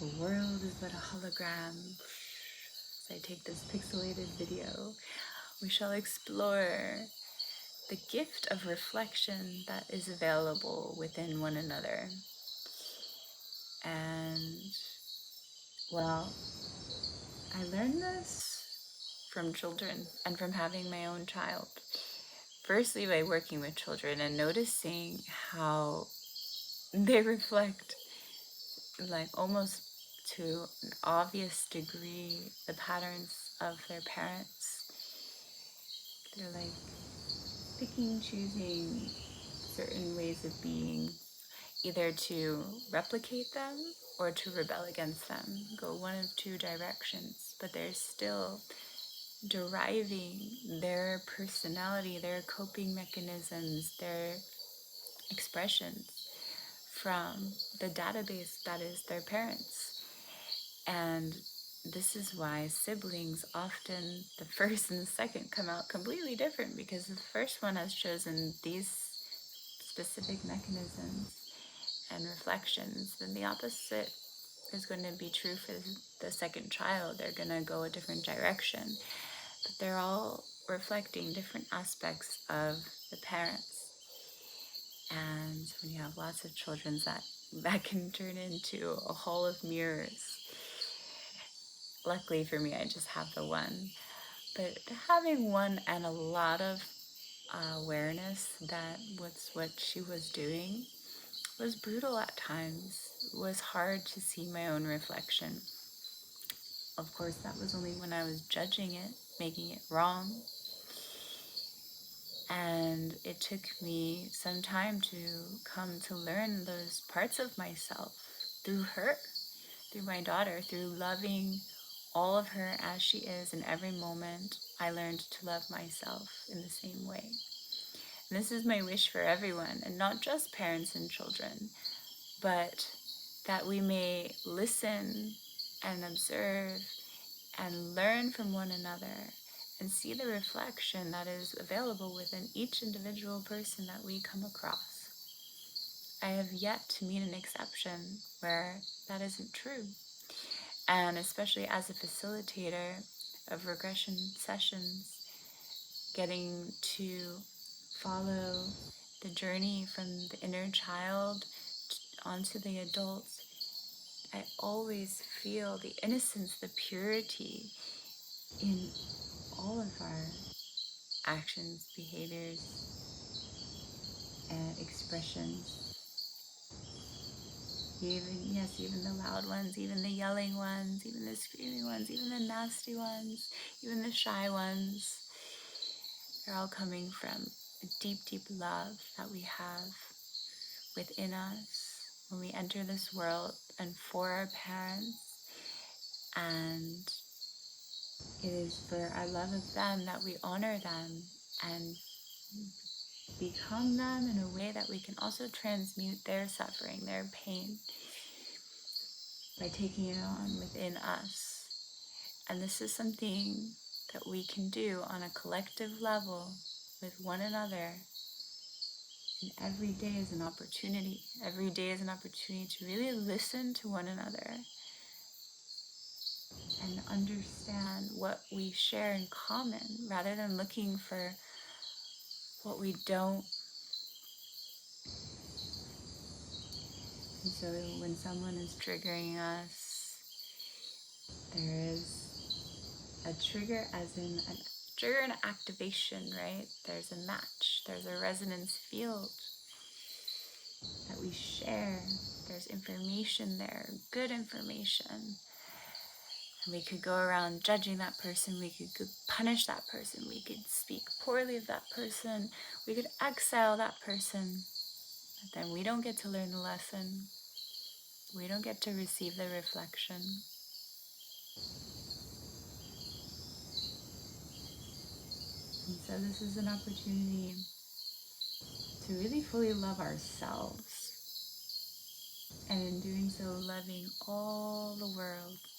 The world is but a hologram. As I take this pixelated video, we shall explore the gift of reflection that is available within one another. And, well, I learned this from children and from having my own child. Firstly, by working with children and noticing how they reflect, like almost to an obvious degree, the patterns of their parents. They're like picking, choosing certain ways of being, either to replicate them or to rebel against them, go one of two directions, but they're still deriving their personality, their coping mechanisms, their expressions from the database that is their parents. And this is why siblings often, the first and the second, come out completely different, because the first one has chosen these specific mechanisms and reflections. Then the opposite is going to be true for the second child. They're going to go a different direction, but they're all reflecting different aspects of the parents. And when you have lots of children, that can turn into a hall of mirrors. Luckily for me, I just have the one. But having one and a lot of awareness that was what she was doing was brutal at times. It was hard to see my own reflection. Of course, that was only when I was judging it, making it wrong. And it took me some time to come to learn those parts of myself through her, through my daughter, through loving all of her as she is in every moment. I learned to love myself in the same way. And this is my wish for everyone, and not just parents and children, but that we may listen and observe and learn from one another and see the reflection that is available within each individual person that we come across. I have yet to meet an exception where that isn't true. And especially as a facilitator of regression sessions, getting to follow the journey from the inner child onto the adults, I always feel the innocence, the purity in all of our actions, behaviors, and expressions. Even the loud ones, even the yelling ones, even the screaming ones, even the nasty ones, even the shy ones. They're all coming from a deep, deep love that we have within us when we enter this world and for our parents. And it is for our love of them that we honor them and become them in a way that we can also transmute their suffering, their pain, by taking it on within us. And this is something that we can do on a collective level with one another. And every day is an opportunity. Every day is an opportunity to really listen to one another and understand what we share in common, rather than looking for what we don't. And so when someone is triggering us, there is a trigger, as in a trigger and activation, right? There's a match, there's a resonance field that we share. There's information there, good information. And we could go around judging that person, we could punish that person, we could speak poorly of that person, we could exile that person. But then we don't get to learn the lesson. We don't get to receive the reflection. And so this is an opportunity to really fully love ourselves. And in doing so, loving all the world.